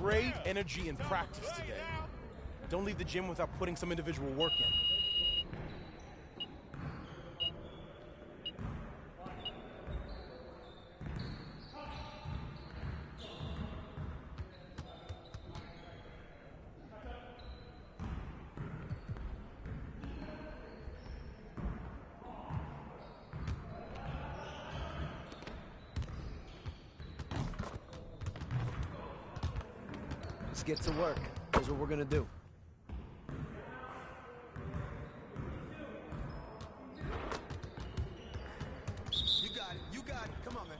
great energy in practice today. Don't leave the gym without putting some individual work in. Let's get to work. Here's what we're gonna do. You got it. You got it. Come on, man.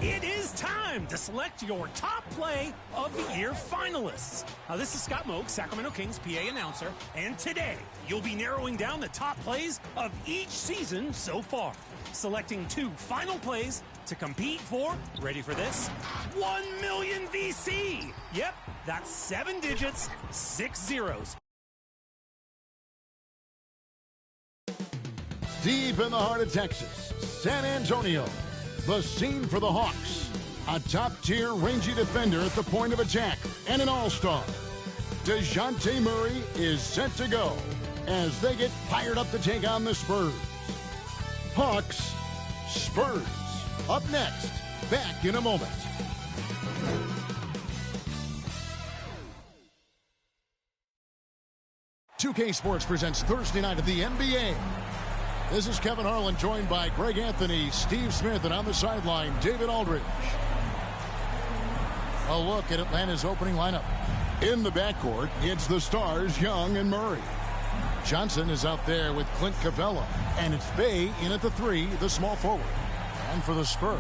It is time to select your top play of the year finalists. This is Scott Moak, Sacramento Kings PA announcer, and today you'll be narrowing down the top plays of each season so far, selecting 2 final plays to compete for, ready for this, 1 million VC. Yep, that's 7 digits, 6 zeros. Deep in the heart of Texas, San Antonio, the scene for the Hawks. A top-tier rangy defender at the point of attack and an all-star. DeJounte Murray is set to go as they get fired up to take on the Spurs. Hawks, Spurs. Up next, back in a moment. 2K Sports presents Thursday night of the NBA. This is Kevin Harlan, joined by Greg Anthony, Steve Smith, and on the sideline, David Aldridge. A look at Atlanta's opening lineup. In the backcourt, it's the stars, Young and Murray. Johnson is out there with Clint Capella, and it's Bey in at the 3, the small forward. And for the Spurs,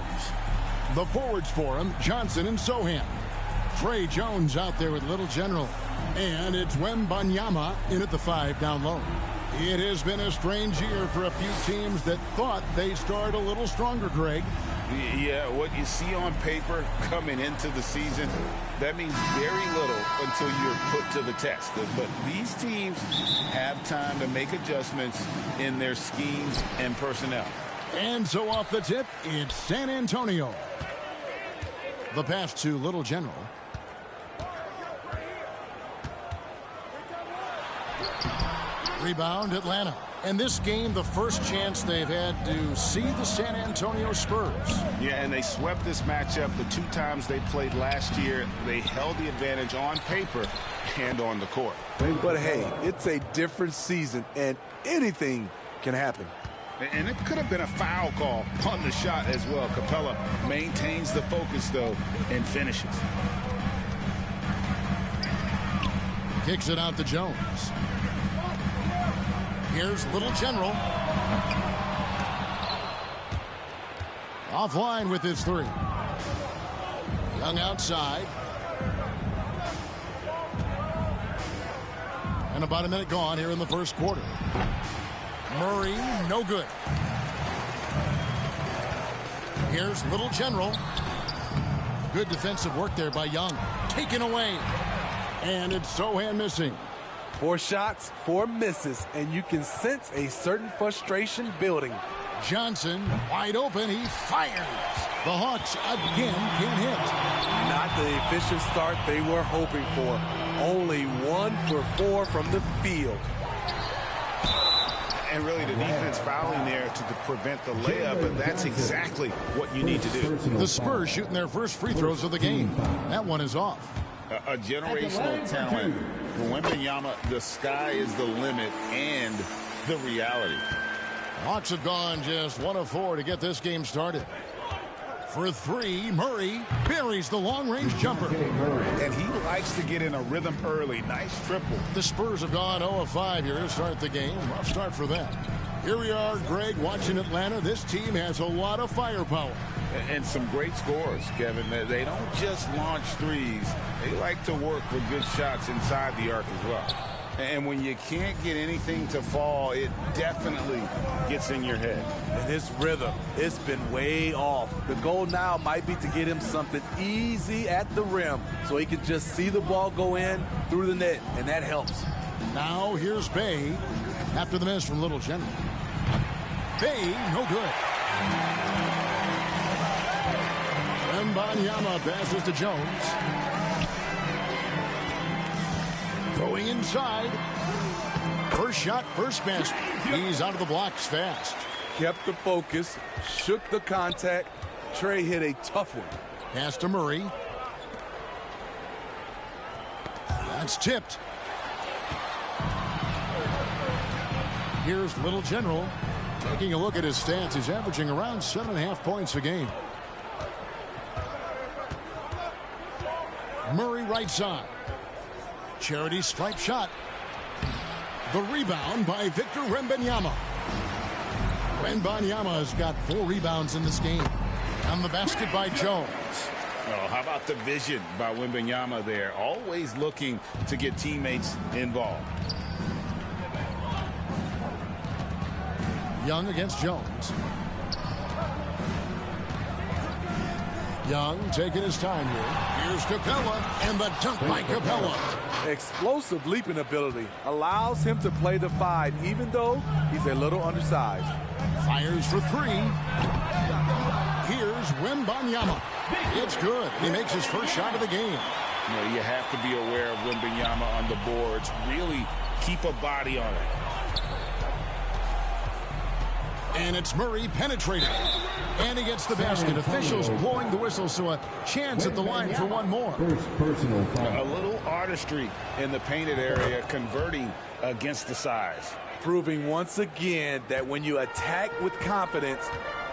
the forwards for him, Johnson and Sohan. Trey Jones out there with Little General, and it's Wembanyama in at the 5 down low. It has been a strange year for a few teams that thought they started a little stronger, Greg. Yeah, what you see on paper coming into the season, that means very little until you're put to the test. But these teams have time to make adjustments in their schemes and personnel. And so off the tip, it's San Antonio. The pass to Little General. Rebound, Atlanta. And this game, the first chance they've had to see the San Antonio Spurs. Yeah, and they swept this matchup the 2 times they played last year. They held the advantage on paper and on the court. But hey, it's a different season, and anything can happen. And it could have been a foul call on the shot as well. Capella maintains the focus, though, and finishes. Kicks it out to Jones. Here's Little General. Offline with his 3. Young outside. And about a minute gone here in the first quarter. Murray, no good. Here's Little General. Good defensive work there by Young. Taken away. And it's Sohan missing. 4 shots, 4 misses, and you can sense a certain frustration building. Johnson, wide open, he fires. The Hawks again can't hit. Not the efficient start they were hoping for. Only 1 for 4 from the field. And really the defense fouling there to prevent the layup, and that's exactly what you need to do. The Spurs shooting their first free throws of the game. That one is off. A generational talent. For Wembanyama, the sky is the limit and the reality. Hawks have gone just 1 of 4 to get this game started. For 3, Murray buries the long-range jumper. And he likes to get in a rhythm early. Nice triple. The Spurs have gone 0 of 5 here to start the game. Rough start for them. Here we are, Greg, watching Atlanta. This team has a lot of firepower. And some great scores, Kevin. They don't just launch threes. They like to work with good shots inside the arc as well. And when you can't get anything to fall, it definitely gets in your head. And his rhythm, it's been way off. The goal now might be to get him something easy at the rim so he can just see the ball go in through the net, and that helps. Now here's Bay after the miss from Little General. Bay, no good. Wembanyama passes to Jones. Going inside. First shot, first basket. He's out of the blocks fast. Kept the focus, shook the contact. Trey hit a tough one. Pass to Murray. That's tipped. Here's Little General. Taking a look at his stats, he's averaging around 7.5 points a game. Murray right side. Charity stripe shot. The rebound by Victor Wembanyama. Wembanyama has got 4 rebounds in this game. And the basket by Jones. Oh, how about the vision by Wembanyama there? Always looking to get teammates involved. Young against Jones. Young taking his time here. Here's Capella, and the dunk by Capella. Explosive leaping ability allows him to play the 5, even though he's a little undersized. Fires for 3. Here's Wembanyama. It's good. He makes his first shot of the game. You know, you have to be aware of Wembanyama on the boards. Really keep a body on it. And it's Murray penetrating. And he gets the basket. Officials blowing the whistle, so a chance at the line for one more. A little artistry in the painted area, converting against the size. Proving once again that when you attack with confidence,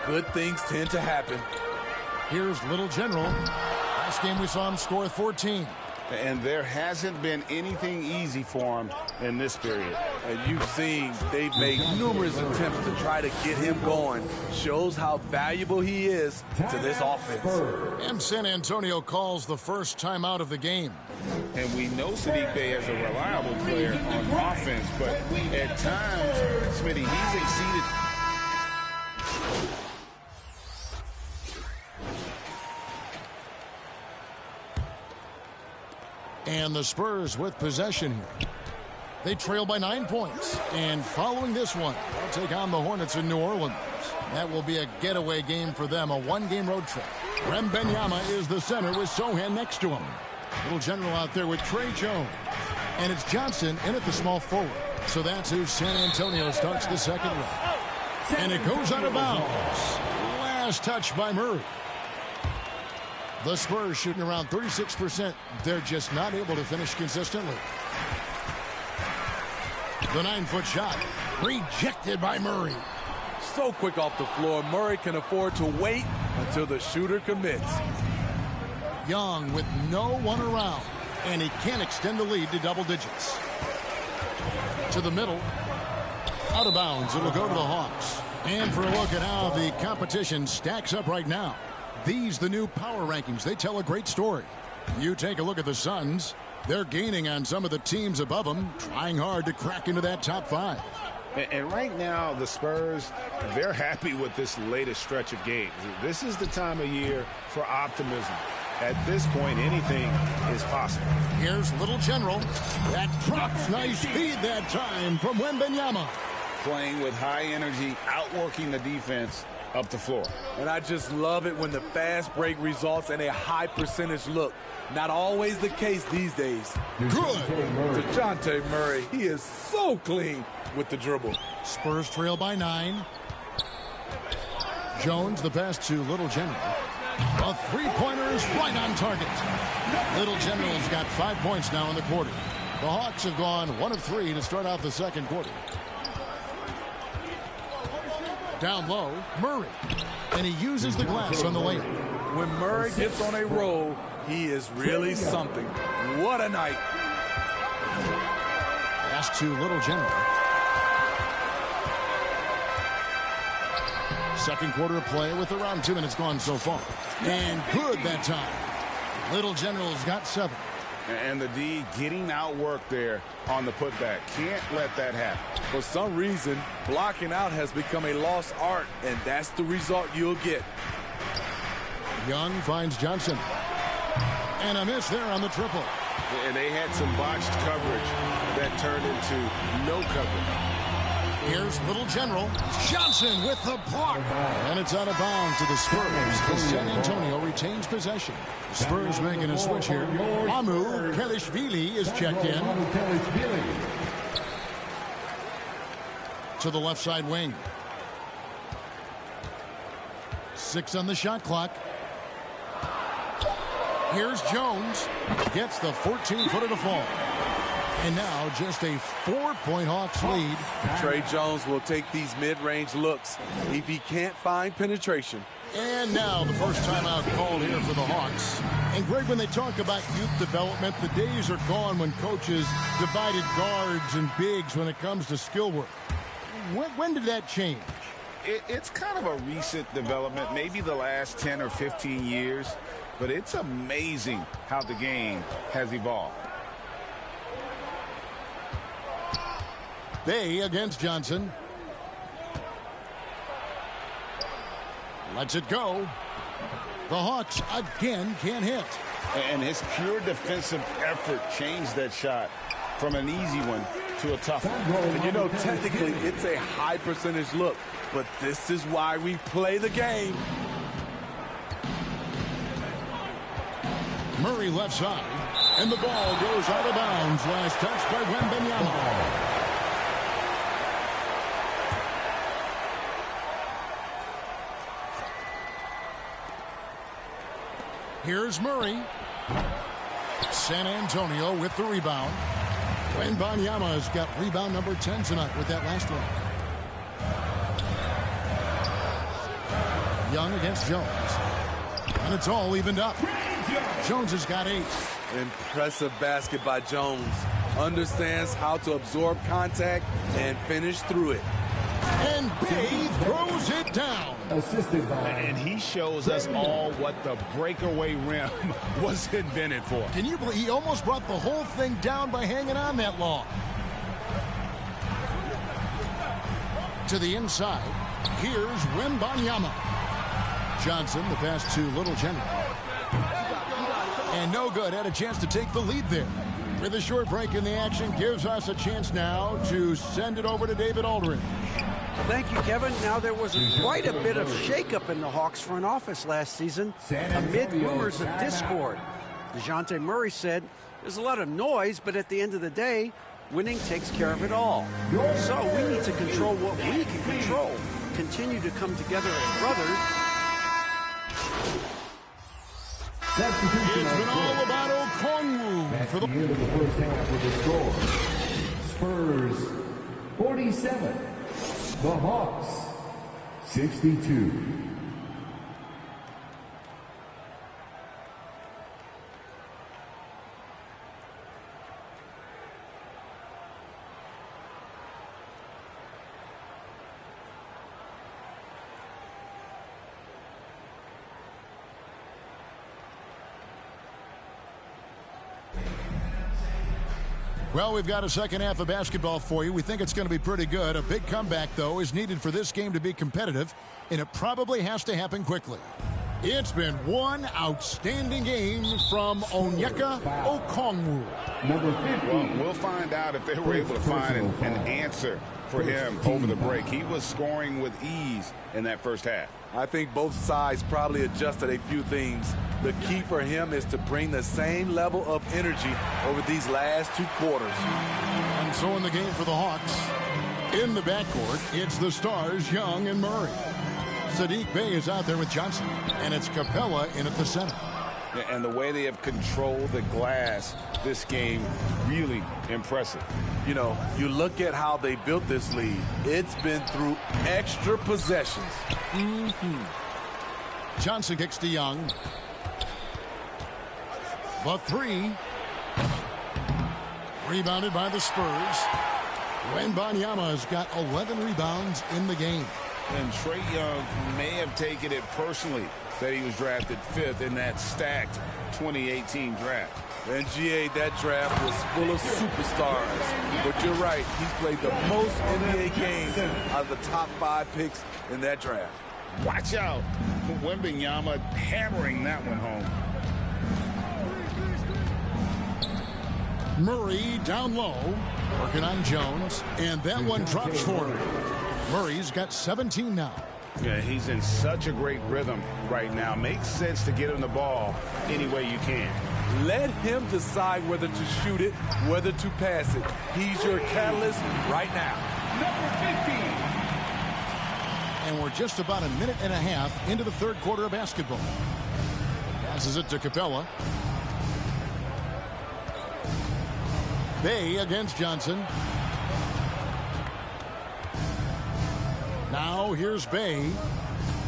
good things tend to happen. Here's Little General. Last game we saw him score 14. And there hasn't been anything easy for him in this period. And you've seen they've made numerous attempts to try to get him going. Shows how valuable he is to this offense. And San Antonio calls the first timeout of the game. And we know Sadiq Bey is a reliable player on offense, but at times, Smitty, he's exceeded. And the Spurs with possession here. They trail by 9 points. And following this one, they'll take on the Hornets in New Orleans. That will be a getaway game for them, a 1-game road trip. Wembanyama is the center with Sohan next to him. Little General out there with Trey Jones. And it's Johnson in at the small forward. So that's who San Antonio starts the second round. And it goes out of bounds. Last touch by Murray. The Spurs shooting around 36%. They're just not able to finish consistently. The 9-foot shot rejected by Murray. So quick off the floor, Murray can afford to wait until the shooter commits. Young with no one around, and he can't extend the lead to double digits. To the middle. Out of bounds. It'll go to the Hawks. And for a look at how the competition stacks up right now. These, the new power rankings, they tell a great story. You take a look at the Suns. They're gaining on some of the teams above them, trying hard to crack into that top 5. And right now, the Spurs, they're happy with this latest stretch of games. This is the time of year for optimism. At this point, anything is possible. Here's Little General. That drops nice feed that time from Wembanyama. Playing with high energy, outworking the defense up the floor. And I just love it when the fast break results in a high percentage look. Not always the case these days. Good. DeJounte Murray, he is so clean with the dribble. Spurs trail by 9. Jones, the pass to Little General. A three-pointer is right on target. Little General's got 5 points now in the quarter. The Hawks have gone 1 of 3 to start out the second quarter. Down low, Murray. And he uses the glass on the layup. When Murray gets on a roll, he is really something. What a night. Pass to Little General. Second quarter of play with around 2 minutes gone so far. And good that time. Little General's got 7. And the D getting outworked there on the putback. Can't let that happen. For some reason, blocking out has become a lost art, and that's the result you'll get. Young finds Johnson. And a miss there on the triple. And they had some botched coverage that turned into no coverage. Here's Little General. Johnson with the block. And it's out of bounds to the Spurs as San Antonio retains possession. Spurs making a switch here. Amu Kelishvili is checked in. To the left side wing. 6 on the shot clock. Here's Jones. Gets the 14-footer to fall. And now just a 4-point Hawks lead. Trey Jones will take these mid-range looks if he can't find penetration. And now the first timeout called here for the Hawks. And Greg, when they talk about youth development, the days are gone when coaches divided guards and bigs when it comes to skill work. When did that change? It's kind of a recent development, maybe the last 10 or 15 years. But it's amazing how the game has evolved. Bay against Johnson. Lets it go. The Hawks again can't hit. And his pure defensive effort changed that shot from an easy one to a tough one. And you know, technically, it's a high percentage look, but this is why we play the game. Murray left side, and the ball goes out of bounds. Last touch by Wembanyama. Here's Murray. San Antonio with the rebound. Wembanyama's got rebound number 10 tonight with that last one. Young against Jones. And it's all evened up. Jones has got 8. Impressive basket by Jones. Understands how to absorb contact and finish through it. And Bay throws it down. And he shows us all what the breakaway rim was invented for. Can you believe he almost brought the whole thing down by hanging on that long? To the inside. Here's Wembanyama. Johnson, the pass to Little General. And no good. Had a chance to take the lead there. With a short break in the action, gives us a chance now to send it over to David Aldridge. Thank you, Kevin. Now, there was quite a bit of shakeup in the Hawks front office last season amid rumors of discord. DeJounte Murray said there's a lot of noise, but at the end of the day, Winning takes care of it all. So we need to control what we can control. Continue to come together as brothers. It's been all about Okongwu for the end of the first half with the score. Spurs 47, the Hawks 62. Well, we've got a second half of basketball for you. We think it's going to be pretty good. A big comeback, though, is needed for this game to be competitive, and it probably has to happen quickly. It's been one outstanding game from Onyeka Okongwu. Number 50. Well, we'll find out if they were able to find an answer for him over the break. He was scoring with ease in that first half. I think both sides probably adjusted a few things. The key for him is to bring the same level of energy over these last 2 quarters. And so in the game for the Hawks, in the backcourt, it's the stars, Young and Murray. Sadiq Bey is out there with Johnson, and it's Capella in at the center. And the way they have controlled the glass this game, really impressive. You know, you look at how they built this lead. It's been through extra possessions. Johnson kicks to Young. The three. Rebounded by the Spurs. Wembanyama's got 11 rebounds in the game. And Trae Young may have taken it personally that he was drafted 5th in that stacked 2018 draft. And GA, that draft was full of superstars. But you're right, he's played the most NBA games out of the top 5 picks in that draft. Watch out. Wembanyama hammering that one home. Murray down low, working on Jones, and that one drops for him. Murray's got 17 now. Yeah, he's in such a great rhythm right now. Makes sense to get him the ball any way you can. Let him decide whether to shoot it, whether to pass it. He's your catalyst right now. And we're just about a minute and a half into the third quarter of basketball. Passes it to Capella. Bey against Johnson. Now here's Bey.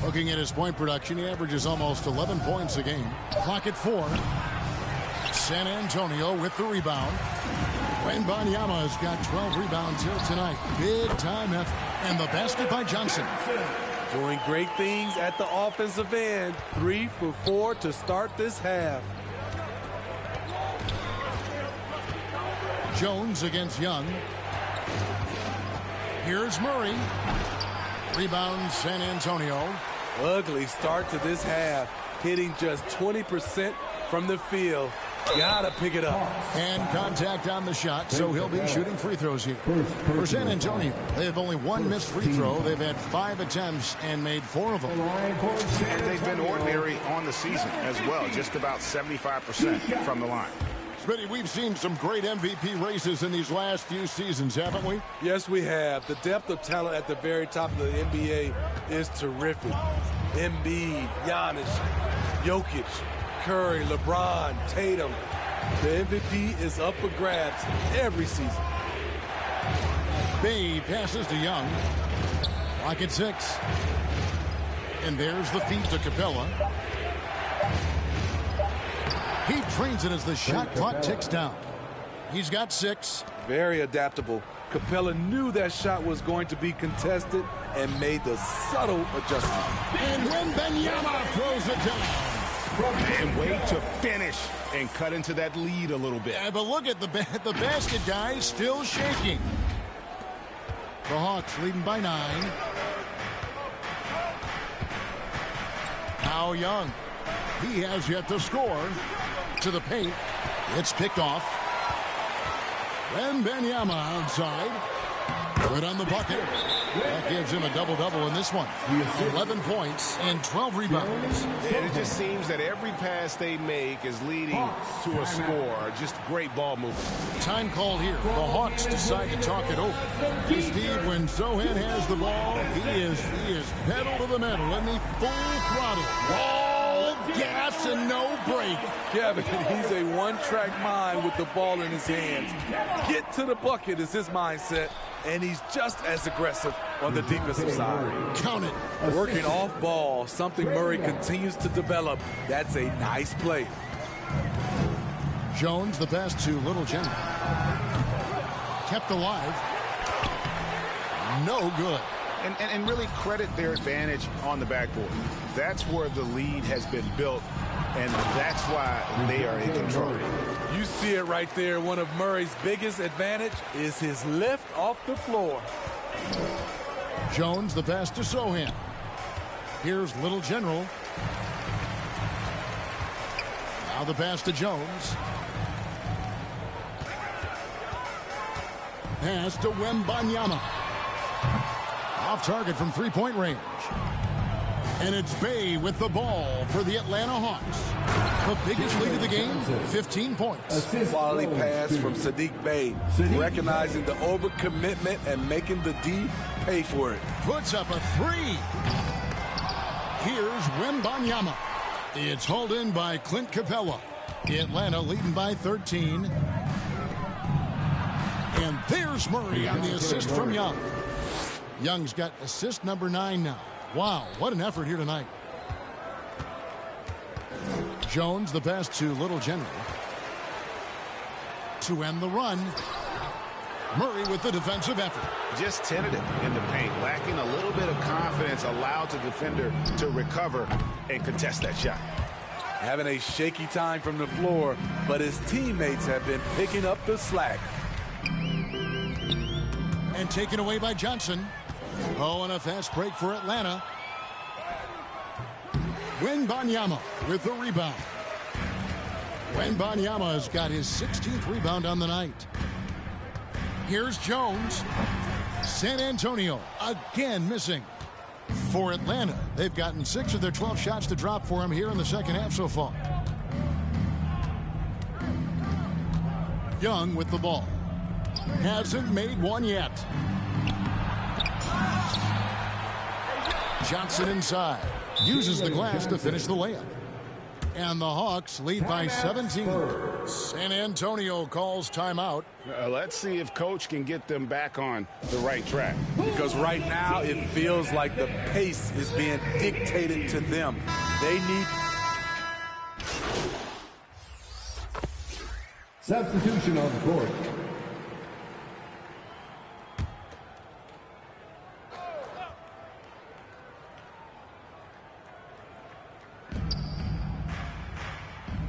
Looking at his point production, he averages almost 11 points a game. Clock at 4. San Antonio with the rebound. Wembanyama's got 12 rebounds here tonight. Big time effort. And the basket by Johnson. Doing great things at the offensive end. 3 for 4 to start this half. Jones against Young. Here's Murray. Rebound San Antonio. Ugly start to this half. Hitting just 20% from the field. Gotta pick it up. And contact on the shot, so he'll be shooting free throws here. For San Antonio, they have only 1 missed free throw. They've had 5 attempts and made 4 of them. And they've been ordinary on the season as well. Just about 75% from the line. Smitty, we've seen some great MVP races in these last few seasons, haven't we? Yes, we have. The depth of talent at the very top of the NBA is terrific. Embiid, Giannis, Jokic, Curry, LeBron, Tatum. The MVP is up for grabs every season. Bey passes to Young. Clock at 6. And there's the feed to Capella. He trains it as the shot clock ticks down. He's got 6. Very adaptable. Capella knew that shot was going to be contested and made the subtle adjustment. And Wembanyama throws it down. And wait to finish and cut into that lead a little bit. Yeah, but look at the basket, guys, still shaking. The Hawks leading by 9. Now Young. He has yet to score. To the paint. It's picked off. Wembanyama outside. Good on the bucket. That gives him a double-double in this one. 11 points and 12 rebounds. And it just seems that every pass they make is leading to a score. Just great ball movement. Time called here. The Hawks decide to talk it over. Steve, when Sohan has the ball, he is pedal to the metal and the full throttle. All gas and no break. Kevin, he's a one-track mind with the ball in his hands. Get to the bucket is his mindset, and he's just as aggressive on the defensive side. Count it. Working off ball, something Murray continues to develop. That's a nice play. Jones, the pass to Little General. Kept alive. No good. And really credit their advantage on the backboard. That's where the lead has been built, and that's why they are in control. You see it right there. One of Murray's biggest advantage is his lift off the floor. Jones, the pass to Sohan. Here's Little General. Now the pass to Jones. Pass to Wembanyama. Off target from three-point range. And it's Bay with the ball for the Atlanta Hawks. The biggest lead of the game, 15 points. Quality pass from Sadiq Bey, recognizing the overcommitment and making the D pay for it. Puts up a three. Here's Wembanyama. It's hauled in by Clint Capella. Atlanta leading by 13. And there's Murray on the assist from Young. Young's got assist number 9 now. Wow, what an effort here tonight. Jones, the pass to Little General. To end the run. Murray with the defensive effort. Just tentative in the paint, lacking a little bit of confidence, allowed the defender to recover and contest that shot. Having a shaky time from the floor, but his teammates have been picking up the slack. And taken away by Johnson. Oh, and a fast break for Atlanta. Wembanyama with the rebound. Wembanyama has got his 16th rebound on the night. Here's Jones. San Antonio again missing. For Atlanta, they've gotten 6 of their 12 shots to drop for him here in the second half so far. Young with the ball. Hasn't made one yet. Johnson inside. Uses the glass to finish the layup. And the Hawks lead by 17. San Antonio calls timeout. Let's see if Coach can get them back on the right track. Because right now it feels like the pace is being dictated to them. They need... Substitution on the court.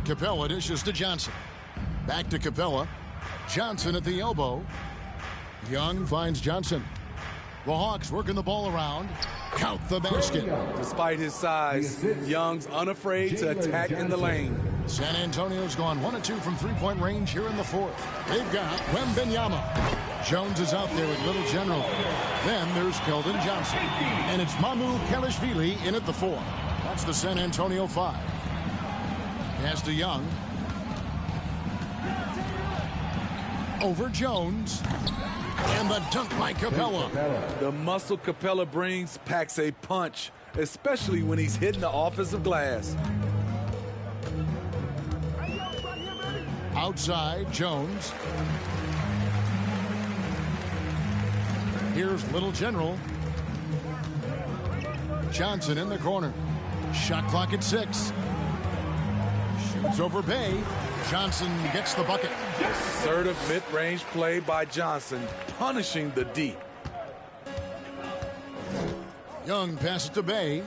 Capella dishes to Johnson. Back to Capella. Johnson at the elbow. Young finds Johnson. The Hawks working the ball around. Count the basket. Despite his size, Young's unafraid to attack in the lane. San Antonio's gone 1 of 2 from three-point range here in the fourth. They've got Wembanyama. Jones is out there with Little General. Then there's Keldon Johnson. And it's Mamu Kelishvili in at the 4. That's the San Antonio 5. Pass to Young. Over Jones. And the dunk by Capella. The muscle Capella brings packs a punch, especially when he's hitting the offensive glass. Outside, Jones. Here's Little General. Johnson in the corner. Shot clock at 6. Shoots over Bay. Johnson gets the bucket. Assertive mid-range play by Johnson, punishing the D. Young passes to Bay.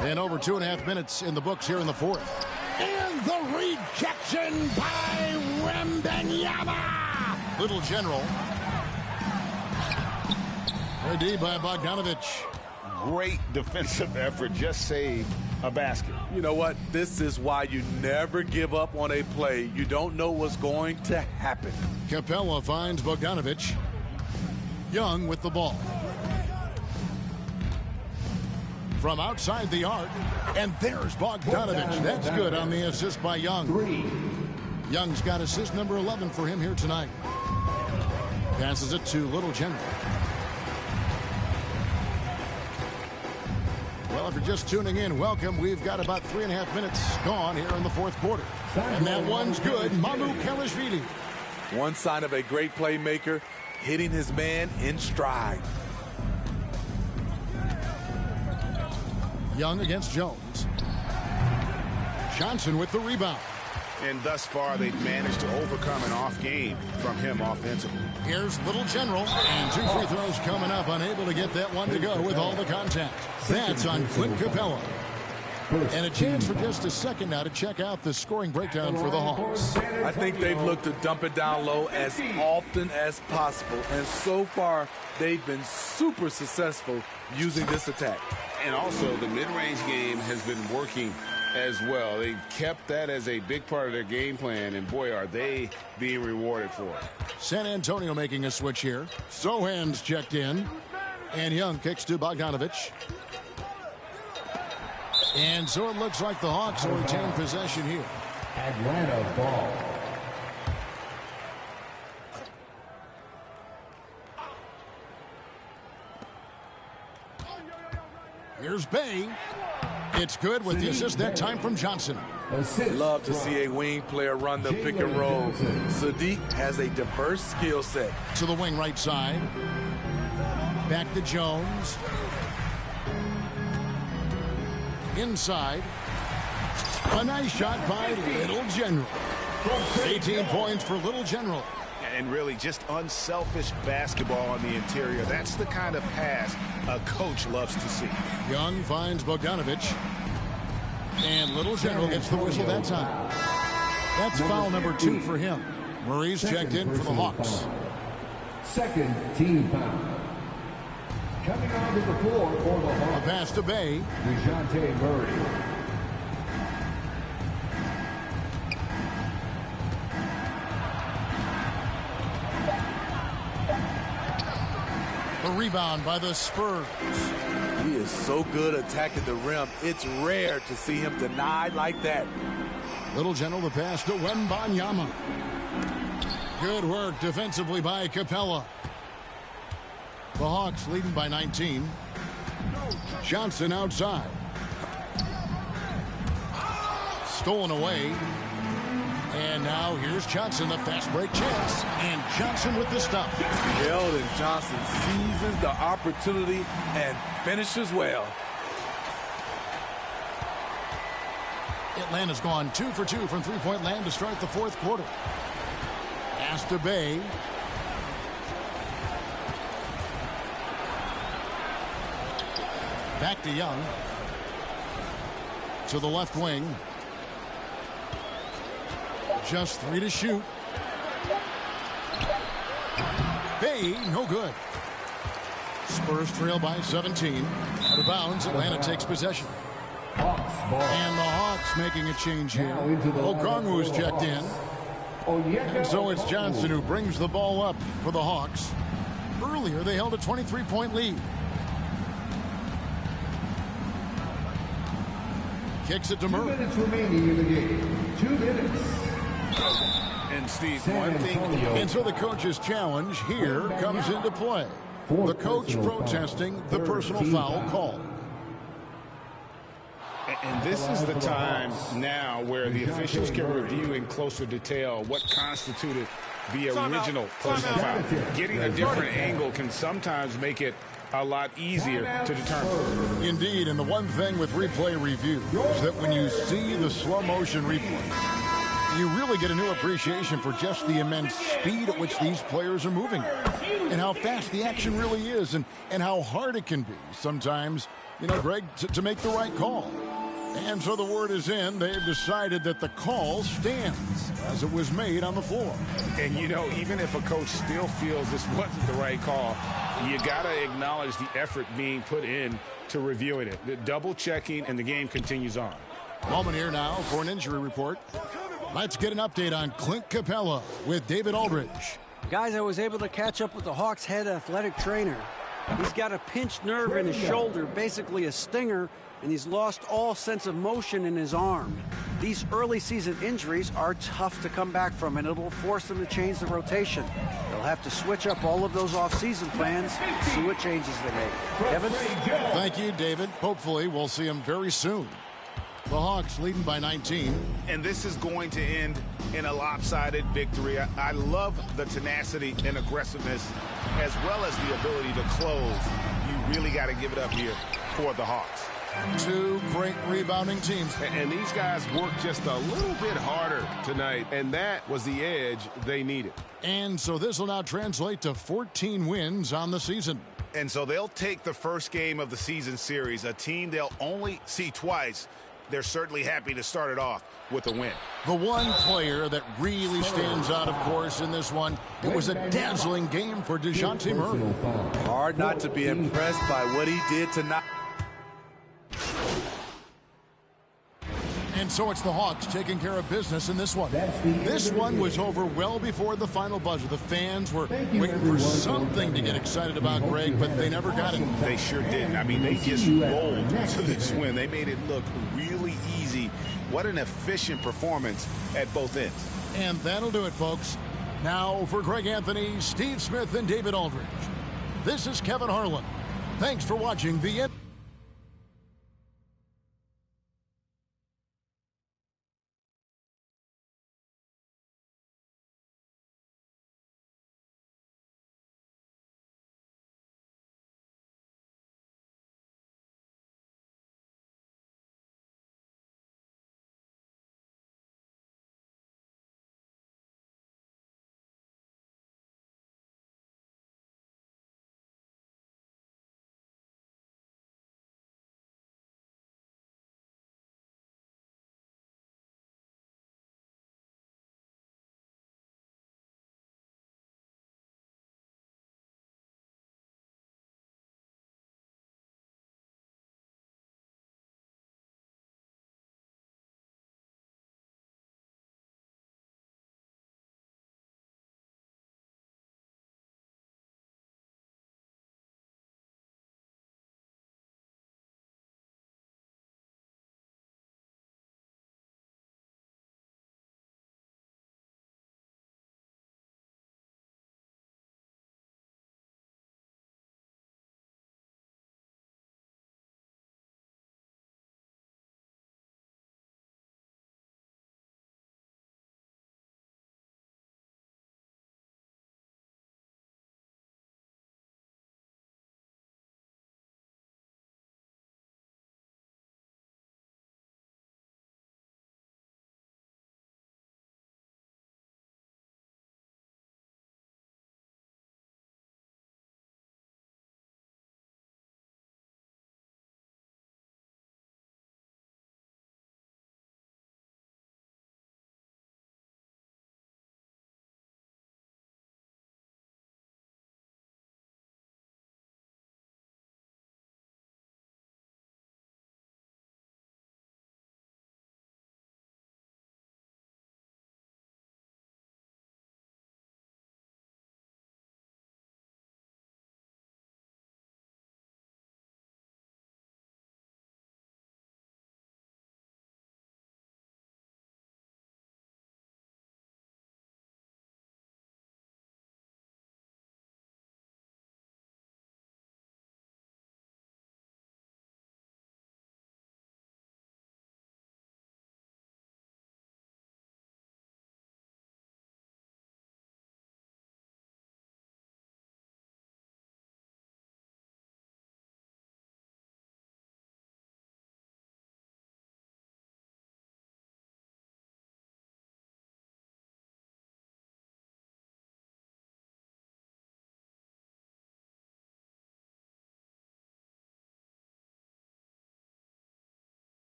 And over 2.5 minutes in the books here in the fourth. And the rejection by Wembanyama. Little General. A D by Bogdanovich. great defensive effort just saved a basket. You know what? This is why you never give up on a play. You don't know what's going to happen. Capella finds Bogdanovic. Young with the ball. From outside the arc, and there's Bogdanovic. That's good on the assist by Young. Young's got assist number 11 for him here tonight. Passes it to Little General. Well, if you're just tuning in, welcome. We've got about 3.5 minutes gone here in the fourth quarter. And that one's good. Mamukelashvili. One sign of a great playmaker, hitting his man in stride. Young against Jones. Johnson with the rebound. And thus far, they've managed to overcome an off game from him offensively. Here's Little General, and 2 free throws coming up, unable to get that one to go with all the contact. That's on Clint Capella. And a chance for just a second now to check out the scoring breakdown for the Hawks. I think they've looked to dump it down low as often as possible. And so far, they've been super successful using this attack. And also, the mid-range game has been working as well. They've kept that as a big part of their game plan, and boy, are they being rewarded for it. San Antonio making a switch here. Sohan's checked in, and Young kicks to Bogdanovic. And so it looks like the Hawks will retain possession here. Atlanta ball. Here's Bay. It's good with the assist that time from Johnson. Love to see a wing player run the pick and roll. Sadiq has a diverse skill set. To the wing right side. Back to Jones. Inside. A nice shot by Little General. 18 points for Little General. And really just unselfish basketball on the interior. That's the kind of pass a coach loves to see. Young finds Bogdanovic. And Little General gets the whistle that time. That's foul number 2 for him. Murray's checked in for the Hawks. Second team foul. Coming onto the floor for the Hawks. A pass to Bay. DeJounte Murray. The rebound by the Spurs. He is so good attacking the rim. It's rare to see him denied like that. Little General the pass to Wembanyama. Good work defensively by Capella. The Hawks leading by 19. Johnson outside. Stolen away. And now here's Johnson, the fast break chance. And Johnson with the stop. Keldon Johnson seizes the opportunity and finishes well. Atlanta's gone 2 for 2 from three-point land to start the fourth quarter. Pass to Bay. Back to Young. To the left wing. Just 3 to shoot. Bay, no good. Spurs trail by 17. Out of bounds, Atlanta takes possession. Hawks ball. And the Hawks making a change here. Okongwu's checked in. And so it's Johnson who brings the ball up for the Hawks. Earlier, they held a 23-point lead. Kicks it to 2 Murray. minutes remaining in the game. 2 minutes. And Steve, one thing. And so the coach's challenge here comes into play. The coach protesting the personal foul call. And this is the time now where the officials can review in closer detail what constituted the original personal foul. Getting a different angle can sometimes make it a lot easier to determine. Indeed, and the one thing with replay review is that when you see the slow motion replay, you really get a new appreciation for just the immense speed at which these players are moving and how fast the action really is and how hard it can be sometimes, you know, Greg, to make the right call. And so the word is in. They've decided that the call stands as it was made on the floor. And, you know, even if a coach still feels this wasn't the right call, you got to acknowledge the effort being put in to reviewing it. The double checking, and the game continues on. Moment here now for an injury report. Let's get an update on Clint Capella with David Aldridge. Guys, I was able to catch up with the Hawks head athletic trainer. He's got a pinched nerve in his shoulder, basically a stinger, and he's lost all sense of motion in his arm. These early season injuries are tough to come back from, and it'll force them to change the rotation. They'll have to switch up all of those off-season plans, see what changes they make. Kevin? Thank you, David. Hopefully we'll see him very soon. The Hawks leading by 19. And this is going to end in a lopsided victory. I love the tenacity and aggressiveness, as well as the ability to close. You really got to give it up here for the Hawks. Two great rebounding teams. And these guys worked just a little bit harder tonight, and that was the edge they needed. And so this will now translate to 14 wins on the season. And so they'll take the first game of the season series, a team they'll only see twice. They're certainly happy to start it off with a win. The one player that really stands out, of course, in this one, it was a dazzling game for DeJounte Murray. Hard not to be impressed by what he did tonight. And so it's the Hawks taking care of business in this one. This one was over well before the final buzzer. The fans were waiting for something to get excited about, Greg, but they never got it. They sure didn't. I mean, they just rolled to this win. They made it look really easy. What an efficient performance at both ends. And that'll do it, folks. Now for Greg Anthony, Steve Smith, and David Aldridge, this is Kevin Harlan. Thanks for watching the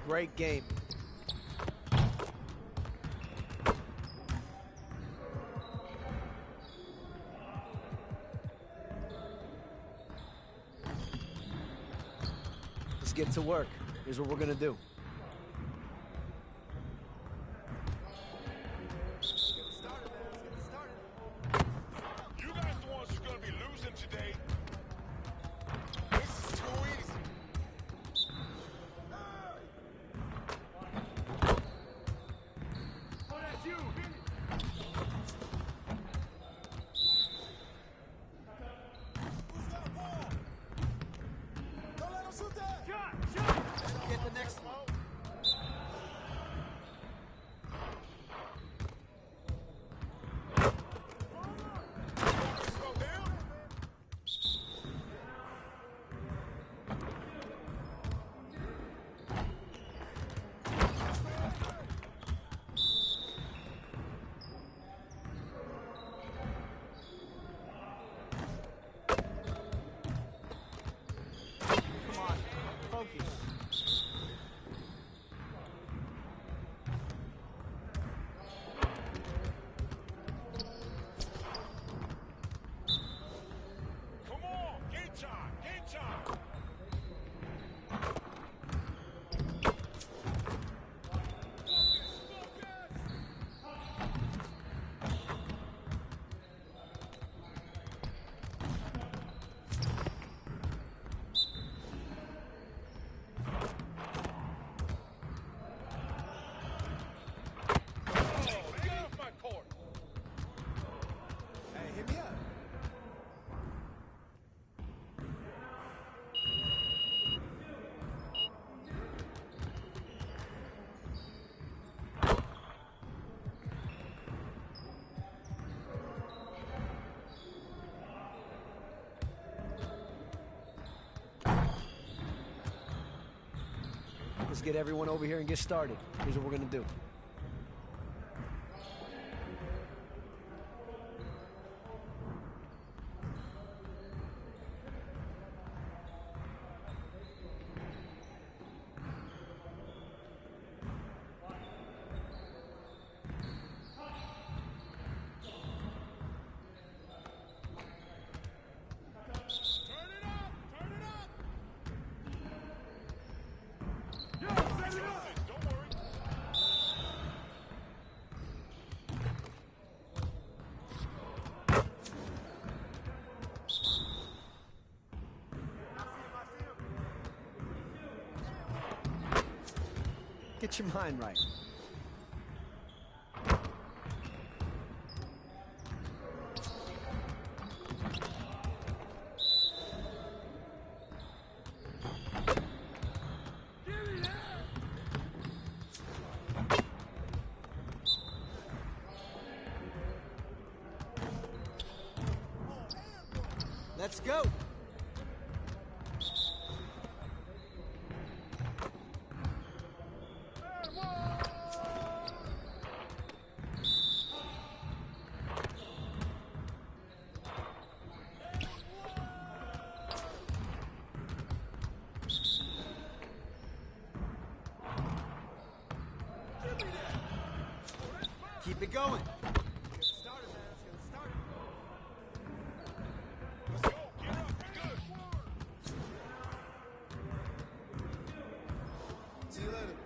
Great game. Let's get to work. Here's what we're gonna do. You guys the ones who's gonna be losing today. This is too easy. Oh, that's you. Who's got a ball? Don't let him shoot that. Shot. Get the next one. Slow down. Come on, focus. Come on, game time, game time. Get off my court. Hey, hit me up. Let's get everyone over here and get started. Here's what we're gonna do. Turn it up, turn it up. Don't worry. Get your mind right. Let's go. Keep it going. Get started, man. Let's get started. Let's go. Get up. You're good. See you later.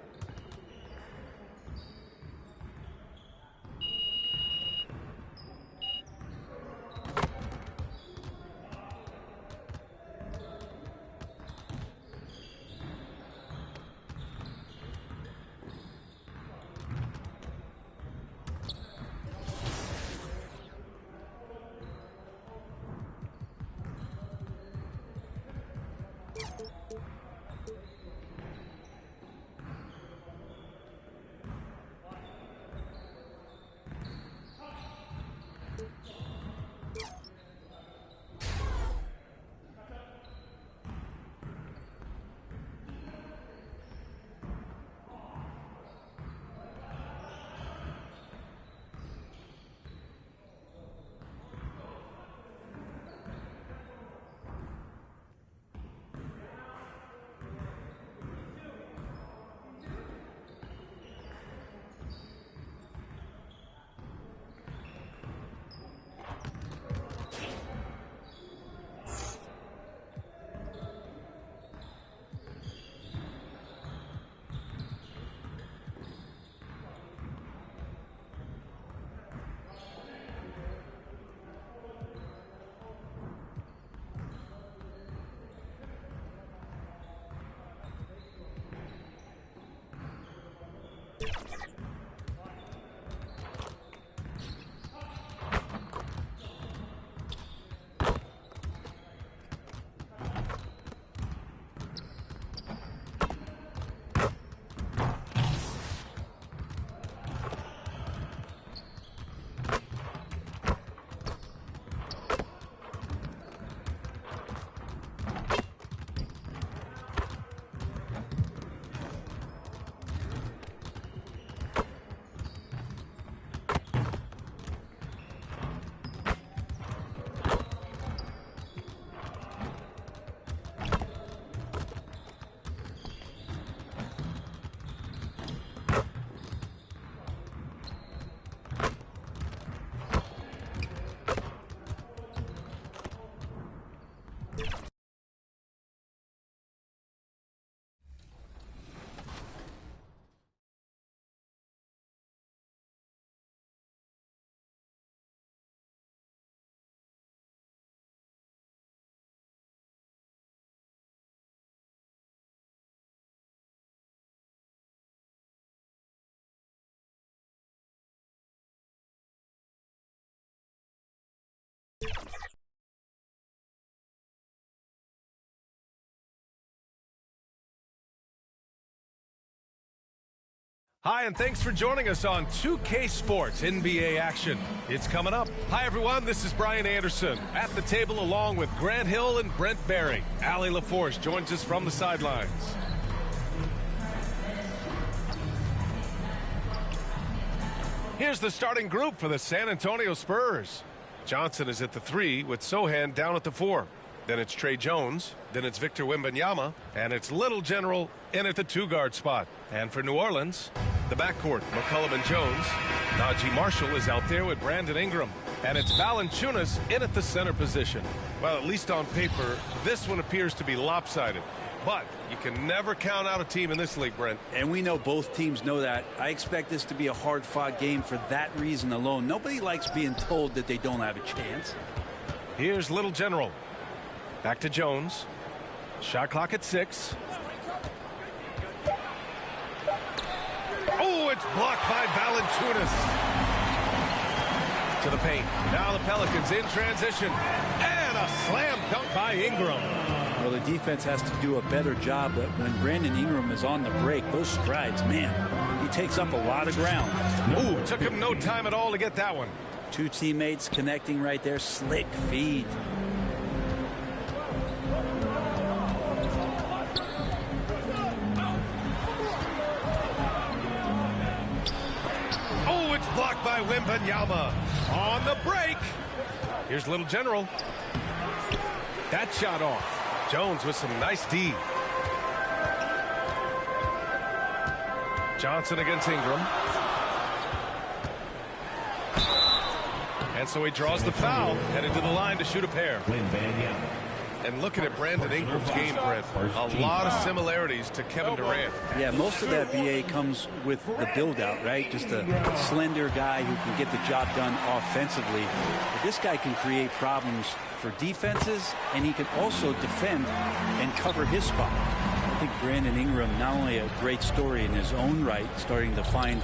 Hi, and thanks for joining us on 2K Sports NBA action. It's coming up. Hi, everyone. This is Brian Anderson at the table along with Grant Hill and Brent Barry. Allie LaForce joins us from the sidelines. Here's the starting group for the San Antonio Spurs. Johnson is at the 3 with Sohan down at the 4. Then it's Trey Jones. Then it's Victor Wembanyama. And it's Little General in at the 2-guard spot. And for New Orleans, the backcourt, McCollum and Jones. Najee Marshall is out there with Brandon Ingram. And it's Valanciunas in at the center position. Well, at least on paper, this one appears to be lopsided. But you can never count out a team in this league, Brent. And we know both teams know that. I expect this to be a hard-fought game for that reason alone. Nobody likes being told that they don't have a chance. Here's Little General. Back to Jones. Shot clock at 6. Oh, it's blocked by Valanciunas. To the paint. Now the Pelicans in transition. And a slam dunk by Ingram. Well, the defense has to do a better job, but when Brandon Ingram is on the break, those strides, man, he takes up a lot of ground. Ooh, took him no time at all to get that one. Two teammates connecting right there. Slick feed. Oh, it's blocked by Wembanyama. On the break. Here's Little General. That shot off. Jones with some nice D. Johnson against Ingram. And so he draws the foul, headed to the line to shoot a pair. And looking at Brandon Ingram's game, Brent, a lot of similarities to Kevin Durant. Yeah, most of that BA comes with the build-out, right? Just a slender guy who can get the job done offensively. But this guy can create problems for defenses, and he can also defend and cover his spot. I think Brandon Ingram, not only a great story in his own right, starting to find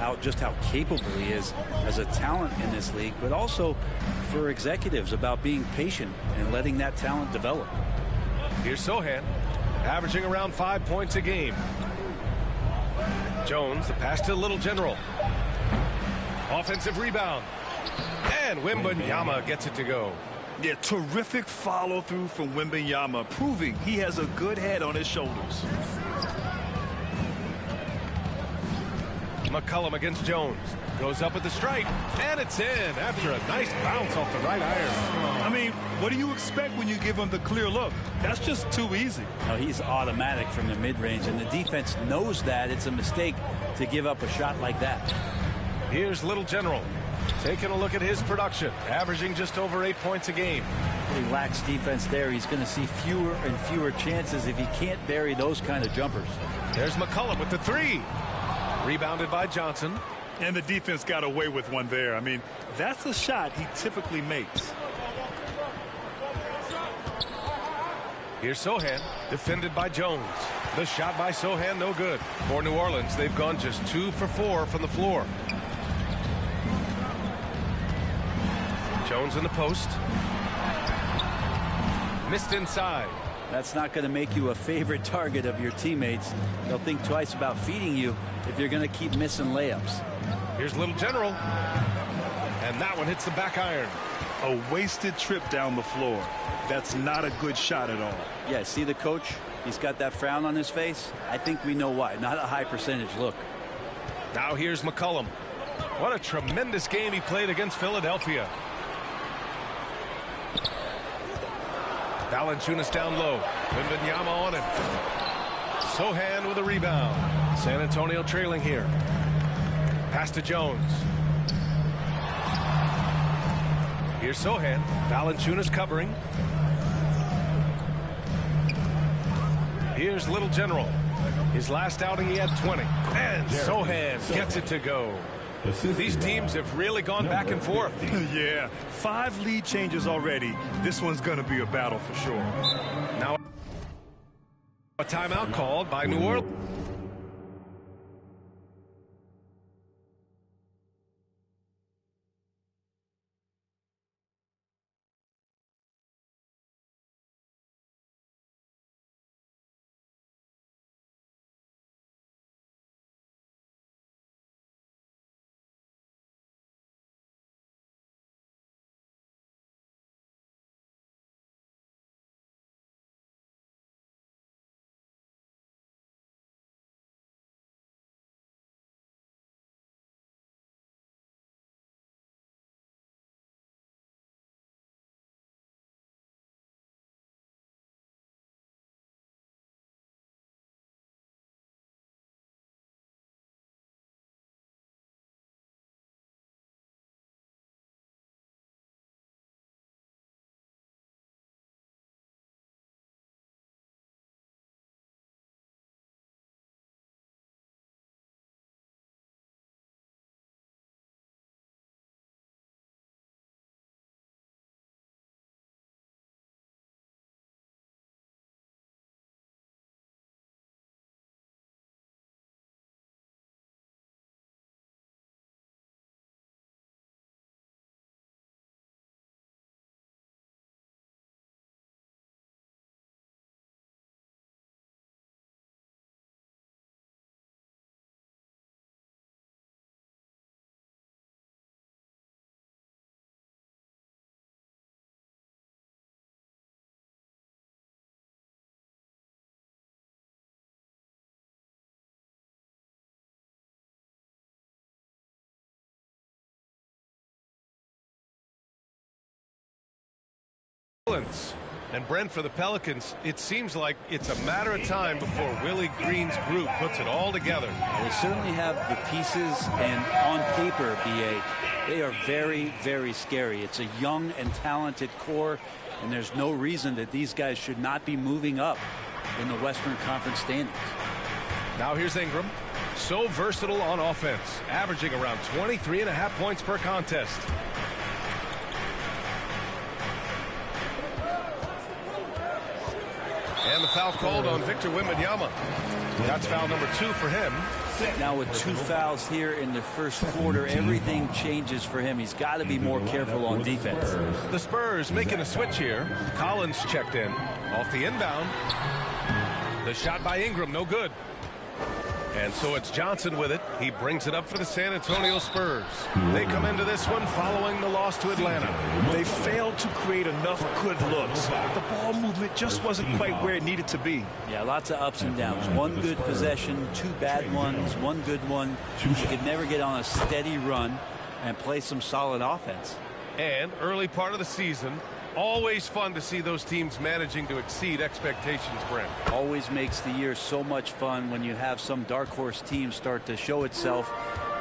out just how capable he is as a talent in this league, but also for executives about being patient and letting that talent develop. Here's Sohan, averaging around 5 points a game. Jones, the pass to Little General. Offensive rebound. And Wembanyama gets it to go. Yeah, terrific follow-through from Wembanyama, proving he has a good head on his shoulders. McCollum against Jones. Goes up with the strike, and it's in after a nice bounce off the right iron. I mean, what do you expect when you give him the clear look? That's just too easy. No, he's automatic from the mid-range, and the defense knows that. It's a mistake to give up a shot like that. Here's Little General. Taking a look at his production, averaging just over 8 points a game. He lacks defense there. He's going to see fewer and fewer chances if he can't bury those kind of jumpers. There's McCollum with the 3. Rebounded by Johnson. And the defense got away with one there. I mean, that's a shot he typically makes. Here's Sohan, defended by Jones. The shot by Sohan, no good. For New Orleans, they've gone just 2 for 4 from the floor. Jones in the post. Missed inside. That's not going to make you a favorite target of your teammates. They'll think twice about feeding you if you're going to keep missing layups. Here's Little General. And that one hits the back iron. A wasted trip down the floor. That's not a good shot at all. Yeah, see the coach? He's got that frown on his face. I think we know why. Not a high percentage look. Now here's McCollum. What a tremendous game he played against Philadelphia. Valanciunas down low. Wembanyama on him. Sohan with a rebound. San Antonio trailing here. Pass to Jones. Here's Sohan. Valanciunas covering. Here's Little General. His last outing, he had 20. And Sohan gets it to go. These teams have really gone back and forth. Yeah, 5 lead changes already. This one's going to be a battle for sure. Now a timeout called by New Orleans. And Brent, for the Pelicans, it sees like it's a matter of time before Willie Green's group puts it all together. They certainly have the pieces, and on paper, BA, they are very, very scary. It's a young and talented core, and there's no reason that these guys should not be moving up in the Western Conference standings. Now here's Ingram. So versatile on offense, averaging around 23.5 points per contest. And the foul called on Victor Wembanyama. That's foul number 2 for him. Now with 2 fouls here in the first quarter, everything changes for him. He's got to be more careful on defense. The Spurs making a switch here. Collins checked in. Off the inbound. The shot by Ingram, no good. And so it's Johnson with it. He brings it up for the San Antonio Spurs. They come into this one following the loss to Atlanta. They failed to create enough good looks. The ball movement just wasn't quite where it needed to be. Yeah, lots of ups and downs. 1 good possession, 2 bad ones, 1 good one. You could never get on a steady run and play some solid offense. And early part of the season, always fun to see those teams managing to exceed expectations, Brent. Always makes the year so much fun when you have some dark horse team start to show itself.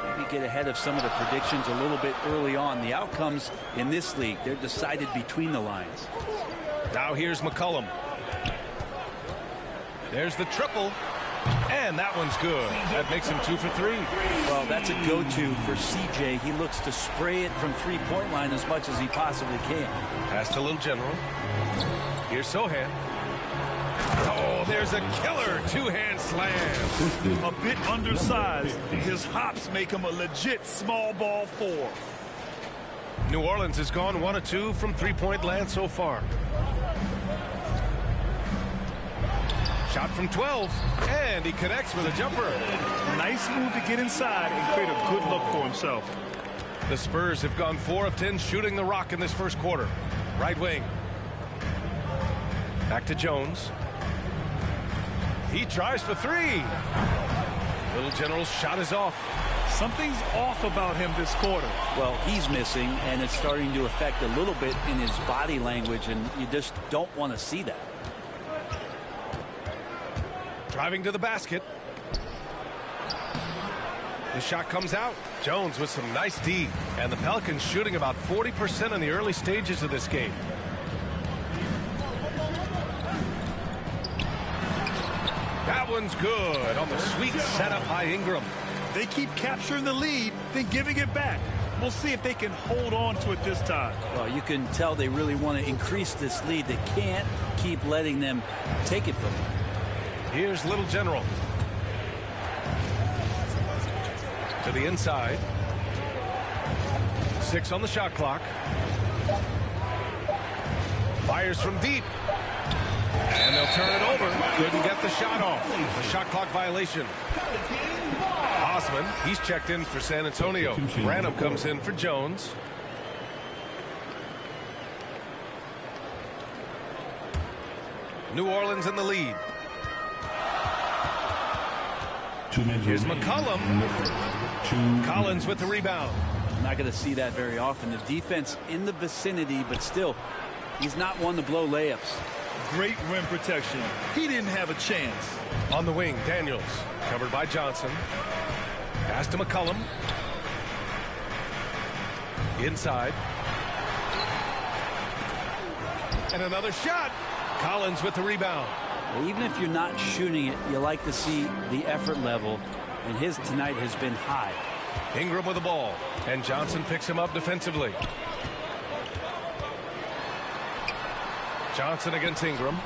Maybe get ahead of some of the predictions a little bit early on. The outcomes in this league, they're decided between the lines. Now here's McCollum. There's the triple. And that one's good. That makes him 2 for 3. Well, that's a go-to for CJ. He looks to spray it from three-point line as much as he possibly can. Pass to Little General. Here's Sohan. Oh, there's a killer 2-hand slam. A bit undersized. His hops make him a legit small ball 4. New Orleans has gone 1 of 2 from three-point land so far. Shot from 12, and he connects with a jumper. Nice move to get inside and create a good look for himself. The Spurs have gone 4 of 10 shooting the rock in this first quarter. Right wing. Back to Jones. He tries for 3. Little General's shot is off. Something's off about him this quarter. Well, he's missing, and it's starting to affect a little bit in his body language, and you just don't want to see that. Driving to the basket. The shot comes out. Jones with some nice D. And the Pelicans shooting about 40% in the early stages of this game. That one's good on the sweet setup by Ingram. They keep capturing the lead, then giving it back. We'll see if they can hold on to it this time. Well, you can tell they really want to increase this lead. They can't keep letting them take it from them. Here's Little General. To the inside. 6 on the shot clock. Fires from deep. And they'll turn it over. Couldn't get the shot off. A shot clock violation. Osman, he's checked in for San Antonio. Branham comes in for Jones. New Orleans in the lead. Here's McCollum. Collins with the rebound. Not going to see that very often. The defense in the vicinity, but still, he's not one to blow layups. Great rim protection. He didn't have a chance. On the wing, Daniels. Covered by Johnson. Pass to McCollum. Inside. And another shot. Collins with the rebound. Even if you're not shooting it, you like to see the effort level, and his tonight has been high. Ingram with the ball, and Johnson picks him up defensively. Johnson against Ingram.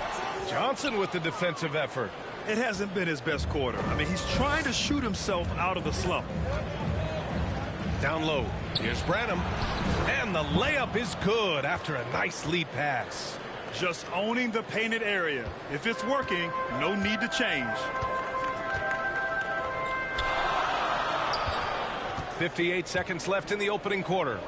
Johnson with the defensive effort. It hasn't been his best quarter. I mean, he's trying to shoot himself out of the slump. Down low. Here's Branham. And the layup is good after a nice lead pass. Just owning the painted area. If it's working, no need to change. 58 seconds left in the opening quarter.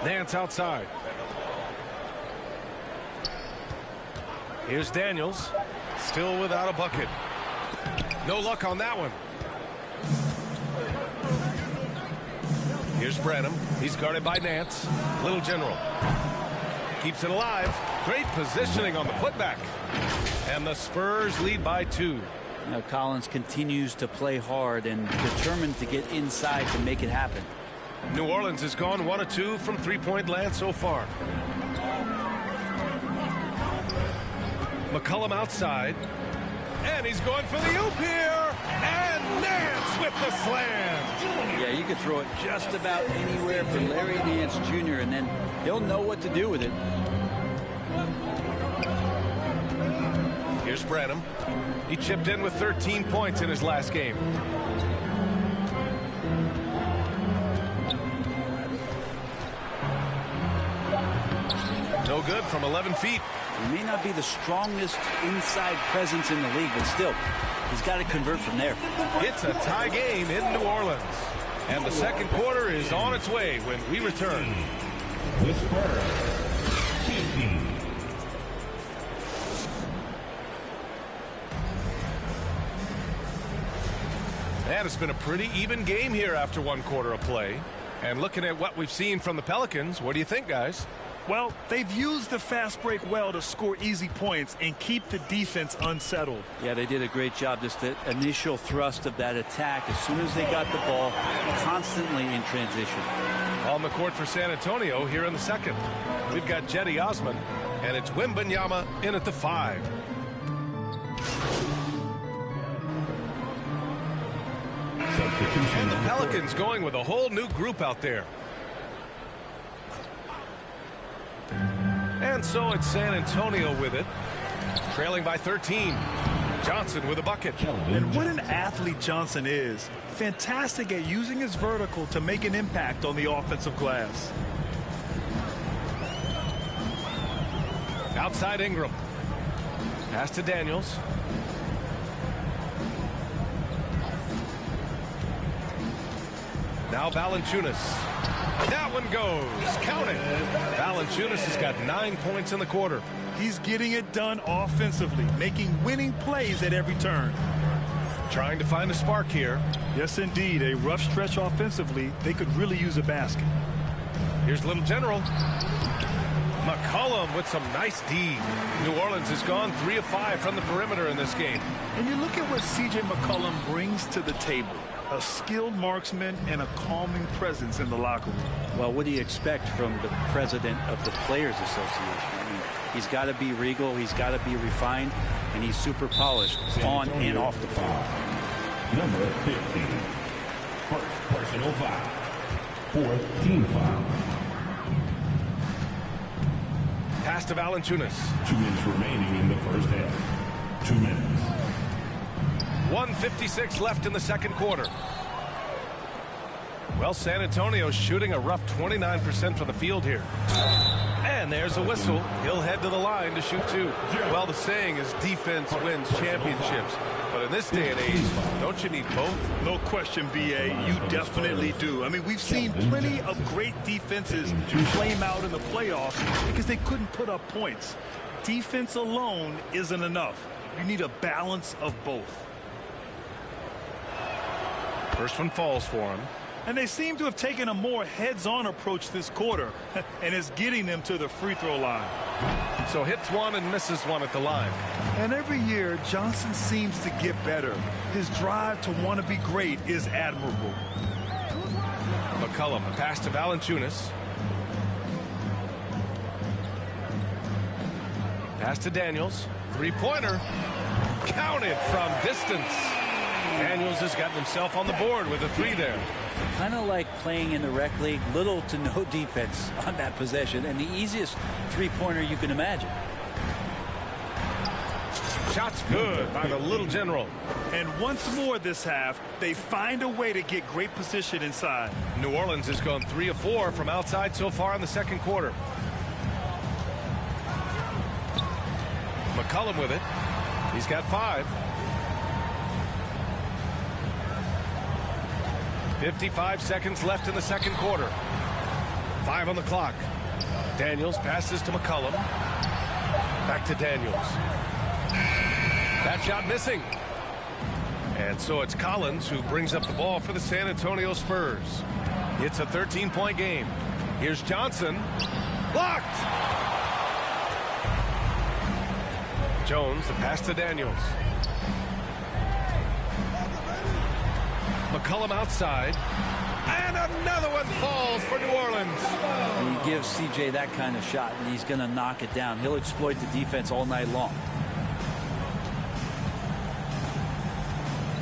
Nance outside. Here's Daniels. Still without a bucket. No luck on that one. Here's Branham. He's guarded by Nance. Little General. Keeps it alive. Great positioning on the putback. And the Spurs lead by 2. Now Collins continues to play hard and determined to get inside to make it happen. New Orleans has gone 1 of 2 from three-point land so far. McCollum outside. And he's going for the oop here. And Nance with the slam. Yeah, you could throw it just about anywhere for Larry Nance Jr. and then he'll know what to do with it. Here's Branham. He chipped in with 13 points in his last game. No good from 11 feet. He may not be the strongest inside presence in the league, but still, he's got to convert from there. It's a tie game in New Orleans. And the second quarter is on its way when we return. The Spurs, 15. And it's been a pretty even game here after 1 quarter of play. And looking at what we've seen from the Pelicans, what do you think, guys? Well, they've used the fast break well to score easy points and keep the defense unsettled. Yeah, they did a great job. Just the initial thrust of that attack as soon as they got the ball, constantly in transition. On the court for San Antonio here in the second. We've got Jetty Osman, and it's Wembanyama in at the 5. And the Pelicans going with a whole new group out there. And so it's San Antonio with it, trailing by 13. Johnson with a bucket. And what an athlete Johnson is. Fantastic at using his vertical to make an impact on the offensive glass. Outside Ingram. Pass to Daniels. Now Valanciunas. That one goes. Count it. Valanciunas has got 9 points in the quarter. He's getting it done offensively, making winning plays at every turn. Trying to find a spark here. Yes, indeed. A rough stretch offensively. They could really use a basket. Here's Little General. McCollum with some nice D. New Orleans has gone 3 of 5 from the perimeter in this game. And you look at what C.J. McCollum brings to the table. A skilled marksman and a calming presence in the locker room. Well, what do you expect from the president of the Players Association? I mean, he's got to be regal, he's got to be refined, and he's super polished on and off the floor. Number 15. First personal foul. Fourth team foul. Pass to Valanciunas. 2 minutes remaining in the first half. 2 minutes. 1:56 left in the second quarter. Well, San Antonio's shooting a rough 29% from the field here. And there's a whistle. He'll head to the line to shoot 2. Well, the saying is defense wins championships. But in this day and age, don't you need both? No question, B.A. You definitely do. I mean, we've seen plenty of great defenses flame out in the playoffs because they couldn't put up points. Defense alone isn't enough. You need a balance of both. First one falls for him. And they seem to have taken a more heads-on approach this quarter, and it's getting them to the free throw line. So hits one and misses one at the line. And every year, Johnson seems to get better. His drive to want to be great is admirable. McCollum, a pass to Valanciunas. Pass to Daniels. Three-pointer. Counted from distance. Daniels has gotten himself on the board with a 3 there. Kind of like playing in the rec league, little to no defense on that possession, and the easiest three-pointer you can imagine. Shot's good by the Little General. And once more this half, they find a way to get great position inside. New Orleans has gone 3 of 4 from outside so far in the second quarter. McCollum with it. He's got 5. 55 seconds left in the second quarter. 5 on the clock. Daniels passes to McCollum. Back to Daniels. That shot missing. And so it's Collins who brings up the ball for the San Antonio Spurs. It's a 13-point game. Here's Johnson. Blocked! Jones, the pass to Daniels. McCollum outside. And another one falls for New Orleans. He gives CJ that kind of shot, and he's going to knock it down. He'll exploit the defense all night long.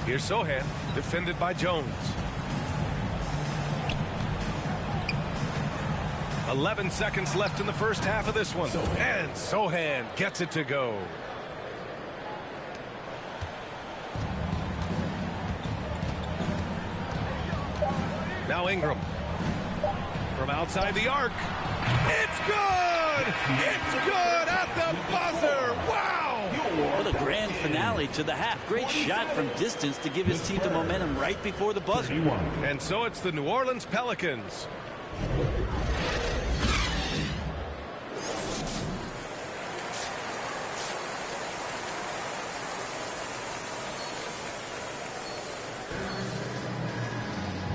Here's Sohan, defended by Jones. 11 seconds left in the first half of this one. And Sohan gets it to go. Now Ingram. From outside the arc. It's good! It's good at the buzzer! Wow! What a grand finale to the half. Great shot from distance to give his team the momentum right before the buzzer. And so it's the New Orleans Pelicans.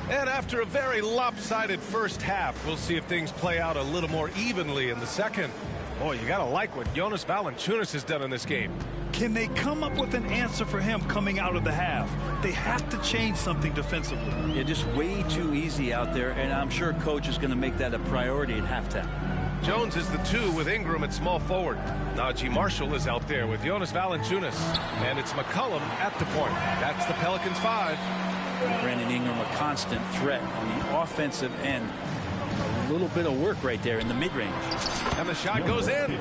And after a very lopsided first half, we'll see if things play out a little more evenly in the second. Boy, you gotta like what Jonas Valanciunas has done in this game. Can they come up with an answer for him coming out of the half? They have to change something defensively. Yeah, just way too easy out there, and I'm sure coach is going to make that a priority at halftime. Jones is the 2 with Ingram at small forward. Najee Marshall is out there with Jonas Valanciunas. And it's McCollum at the point. That's the Pelicans 5. Brandon Ingram, a constant threat on the offensive end. A little bit of work right there in the mid-range. And the shot goes in.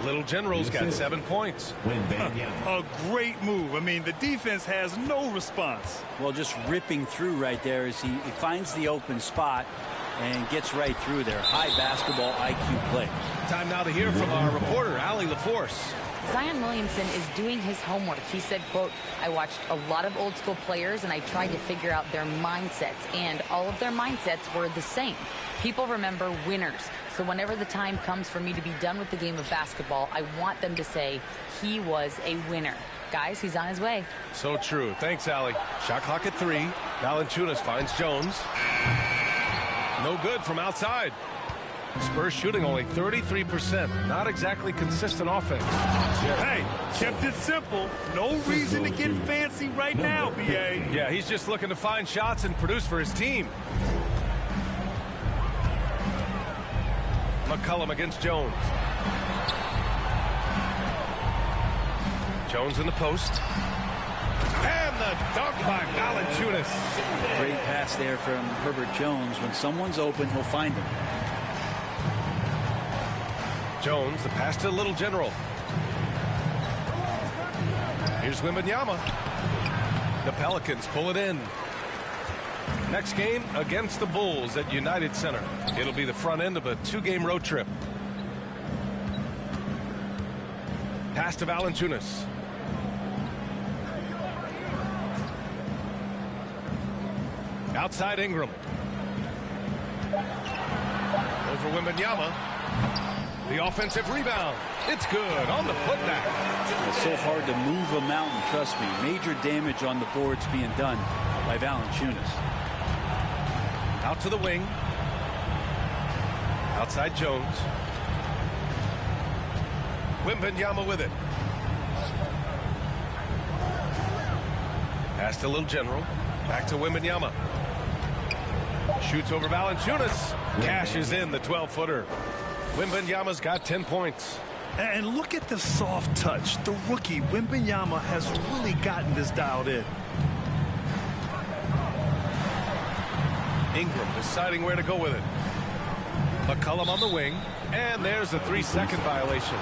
Little General's got 7 points. A great move. I mean, the defense has no response. Well, just ripping through right there as he finds the open spot and gets right through there. High basketball IQ play. Time now to hear from our reporter, Allie LaForce. Zion Williamson is doing his homework. He said, quote, I watched a lot of old school players and I tried to figure out their mindsets, and all of their mindsets were the same. People remember winners. So whenever the time comes for me to be done with the game of basketball, I want them to say he was a winner. Guys, he's on his way. So true. Thanks, Allie. Shot clock at 3. Valanciunas finds Jones. No good from outside. Spurs shooting only 33%. Not exactly consistent offense. Hey, kept it simple. No reason to get fancy right now, B.A. Yeah, he's just looking to find shots and produce for his team. McCollum against Jones. Jones in the post. And the dunk by Valanciunas. Great pass there from Herbert Jones. When someone's open, he'll find him. Jones, the pass to Little General. Here's Wembanyama. The Pelicans pull it in. Next game against the Bulls at United Center. It'll be the front end of a 2-game road trip. Pass to Valanciunas. Outside Ingram. Over Wembanyama. The offensive rebound. It's good on the putback. It's so hard to move a mountain, trust me. Major damage on the boards being done by Valanciunas. Out to the wing. Outside Jones. Wembanyama with it. Pass to Little General. Back to Wembanyama. Shoots over Valanciunas. Cashes in the 12-footer. Wembanyama's got 10 points. And look at the soft touch. The rookie, Wembanyama, has really gotten this dialed in. Ingram deciding where to go with it. McCollum on the wing. And there's a 3-second violation.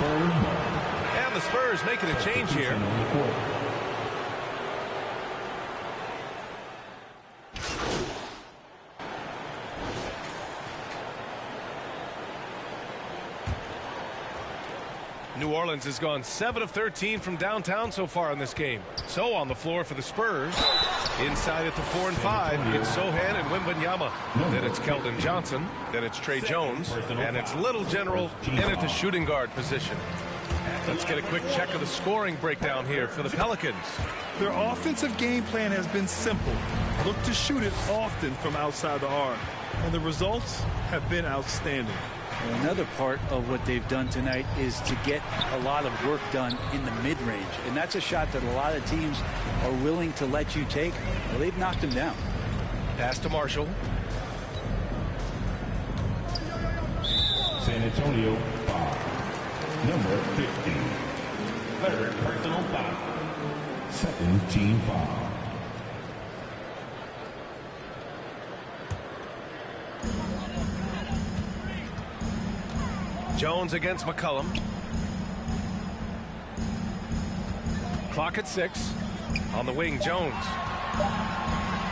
And the Spurs making a change here. New Orleans has gone 7 of 13 from downtown so far in this game. So on the floor for the Spurs. Inside at the 4 and 5, it's Sohan and Wembanyama. Then it's Keldon Johnson. Then it's Trey Jones. And it's Little General in at the shooting guard position. Let's get a quick check of the scoring breakdown here for the Pelicans. Their offensive game plan has been simple. Look to shoot it often from outside the arc. And the results have been outstanding. Well, another part of what they've done tonight is to get a lot of work done in the mid-range. And that's a shot that a lot of teams are willing to let you take. Well, they've knocked them down. Pass to Marshall. San Antonio foul. Number 15. Third personal foul. Second team foul. Jones against McCollum. Clock at 6. On the wing, Jones.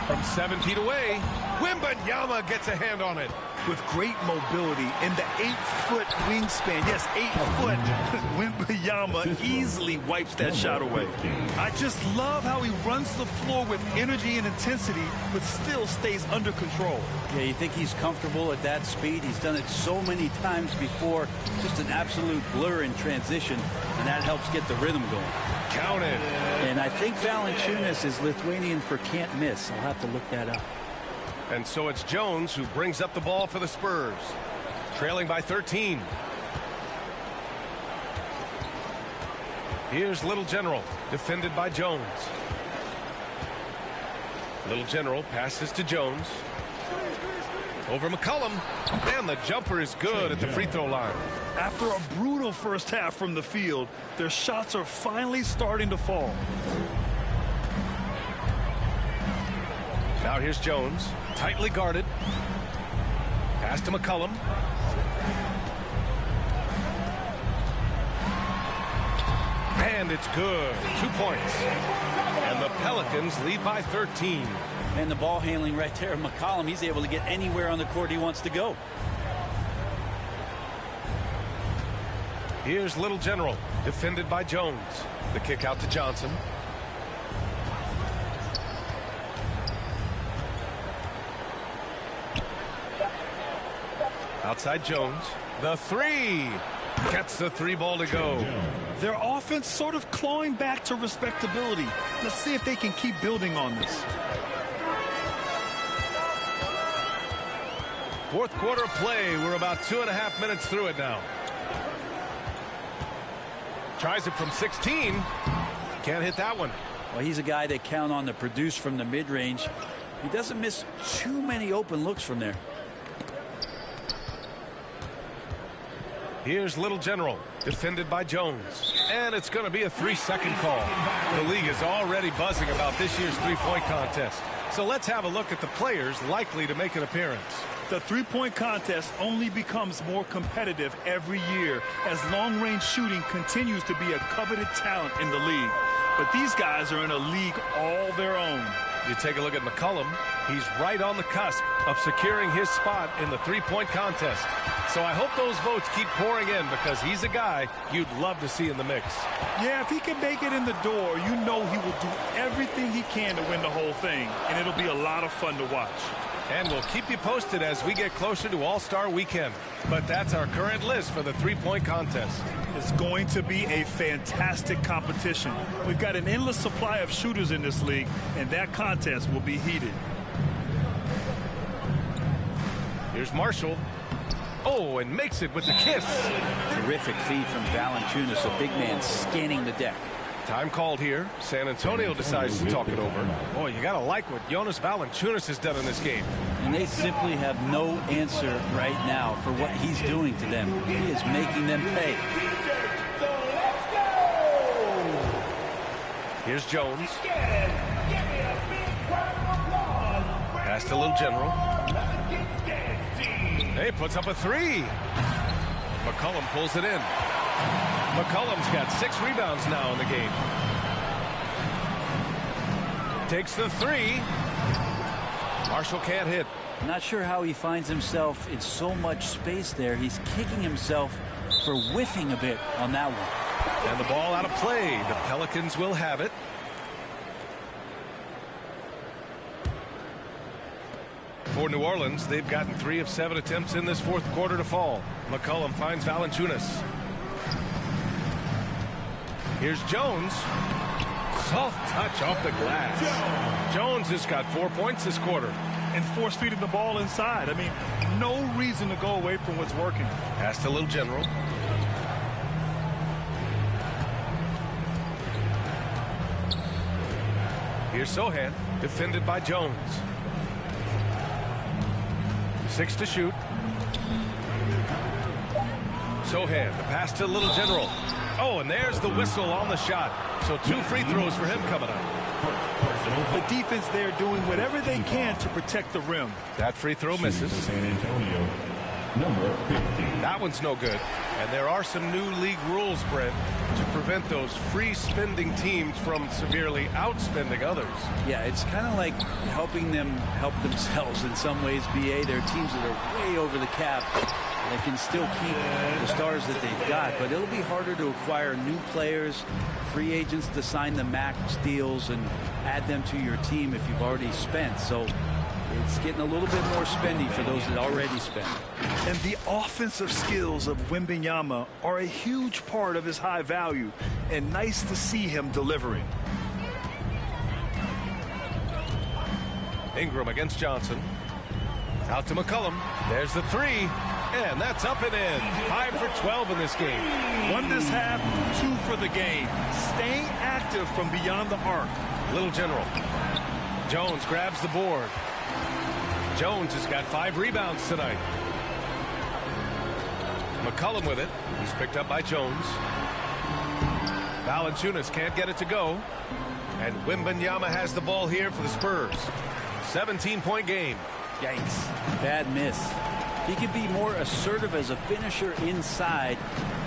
From 7 feet away, Wembanyama gets a hand on it. With great mobility and the 8-foot wingspan. Yes, 8 foot. Wembanyama easily wipes that shot away. I just love how he runs the floor with energy and intensity, but still stays under control. Yeah, you think he's comfortable at that speed? He's done it so many times before. Just an absolute blur in transition, and that helps get the rhythm going. Count it. And I think Valanciunas is Lithuanian for can't miss. I'll have to look that up. And so it's Jones who brings up the ball for the Spurs. Trailing by 13. Here's Little General, defended by Jones. Little General passes to Jones. Over McCollum. And the jumper is good at the free throw line. After a brutal first half from the field, their shots are finally starting to fall. Now here's Jones, tightly guarded. Pass to McCollum. And it's good. 2 points. And the Pelicans lead by 13. And the ball handling right there, McCollum, he's able to get anywhere on the court he wants to go. Here's Little General, defended by Jones. The kick out to Johnson. Outside Jones. The three. Gets the 3 ball to go. Their offense sort of clawing back to respectability. Let's see if they can keep building on this. Fourth quarter play. We're about 2.5 minutes through it now. Tries it from 16. Can't hit that one. Well, he's a guy they count on to produce from the mid-range. He doesn't miss too many open looks from there. Here's Little General, defended by Jones. And it's going to be a 3-second call. The league is already buzzing about this year's three-point contest. So let's have a look at the players likely to make an appearance. The three-point contest only becomes more competitive every year as long-range shooting continues to be a coveted talent in the league. But these guys are in a league all their own. You take a look at McCollum. He's right on the cusp of securing his spot in the three-point contest. So I hope those votes keep pouring in because he's a guy you'd love to see in the mix. Yeah, if he can make it in the door, you know he will do everything he can to win the whole thing. And it'll be a lot of fun to watch. And we'll keep you posted as we get closer to All-Star Weekend. But that's our current list for the three-point contest. It's going to be a fantastic competition. We've got an endless supply of shooters in this league, and that contest will be heated. Here's Marshall. Oh, and makes it with the kiss. Terrific feed from Valanciunas, a big man scanning the deck. Time called here. San Antonio decides to talk it over. Boy, you got to like what Jonas Valanciunas has done in this game. And they simply have no answer right now for what he's doing to them. He is making them pay. Here's Jones. Pass to Little General. Hey, puts up a 3. McCollum pulls it in. McCollum's got 6 rebounds now in the game. Takes the 3. Marshall can't hit. I'm not sure how he finds himself in so much space there. He's kicking himself for whiffing a bit on that one. And the ball out of play. The Pelicans will have it. For New Orleans, they've gotten 3 of 7 attempts in this fourth quarter to fall. McCollum finds Valanciunas. Here's Jones. Soft touch off the glass. Jones has got 4 points this quarter. And force feeding the ball inside. I mean, no reason to go away from what's working. Pass to Little General. Here's Sohan, defended by Jones. 6 to shoot. Sohan, the pass to Little General. Oh, and there's the whistle on the shot. So 2 free throws for him coming up. The defense there doing whatever they can to protect the rim. That free throw misses. San Antonio, number 50. That one's no good. And there are some new league rules, Brent, to prevent those free spending teams from severely outspending others. Yeah, it's kind of like helping them help themselves in some ways, BA. There are teams that are way over the cap. They can still keep the stars that they've got, but it'll be harder to acquire new players, free agents to sign the max deals and add them to your team if you've already spent. So it's getting a little bit more spendy for those that already spent. And the offensive skills of Wembanyama are a huge part of his high value, and nice to see him delivering. Ingram against Johnson. Out to McCollum. There's the 3. And that's up and in. 5 for 12 in this game. 1 this half, 2 for the game. Staying active from beyond the arc. Little General. Jones grabs the board. Jones has got 5 rebounds tonight. McCollum with it. He's picked up by Jones. Valanciunas can't get it to go. And Wembanyama has the ball here for the Spurs. 17-point game. Yikes. Bad miss. He could be more assertive as a finisher inside.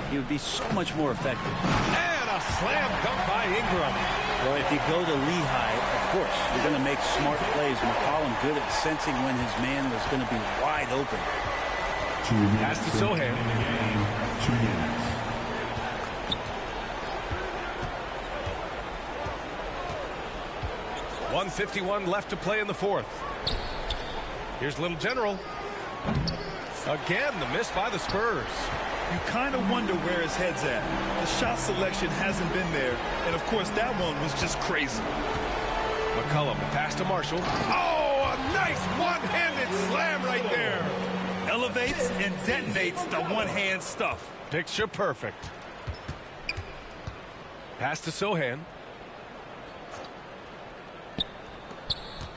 He would be so much more effective. And a slam dunk by Ingram. Well, if you go to Lehigh, of course, you're going to make smart plays. McCollum good at sensing when his man was going to be wide open. Pass to Sohan. 2 minutes. .151 left to play in the 4th. Here's Little General. Again, the miss by the Spurs. You kind of wonder where his head's at. The shot selection hasn't been there. And, of course, that one was just crazy. McCollum, pass to Marshall. Oh, a nice one-handed slam right there. Elevates and detonates the one-hand stuff. Picture perfect. Pass to Sohan.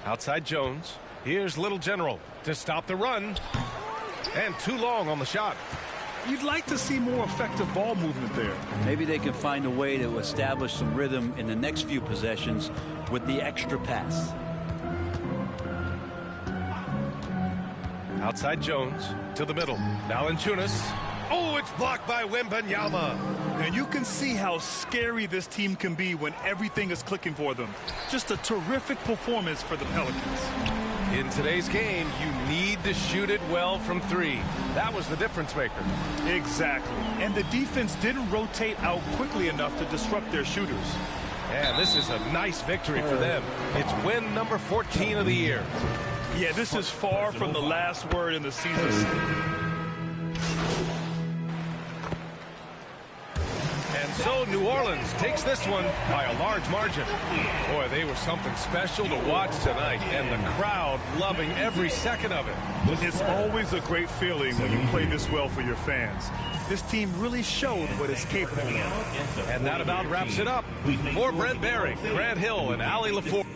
Outside Jones. Here's Little General to stop the run. And too long on the shot. You'd like to see more effective ball movement there. Maybe they can find a way to establish some rhythm in the next few possessions with the extra pass. Outside Jones to the middle. Valanciunas. Oh, it's blocked by Wembanyama. And you can see how scary this team can be when everything is clicking for them. Just a terrific performance for the Pelicans. In today's game, you need to shoot it well from 3. That was the difference maker. Exactly. And the defense didn't rotate out quickly enough to disrupt their shooters. And this is a nice victory for them. It's win number 14 of the year. Yeah, this is far from the last word in the season. And so New Orleans takes this one by a large margin. Boy, they were something special to watch tonight, and the crowd loving every second of it. It's always a great feeling when you play this well for your fans. This team really showed what it's capable of. And that about wraps it up. For Brent Barry, Grant Hill, and Allie LaFour.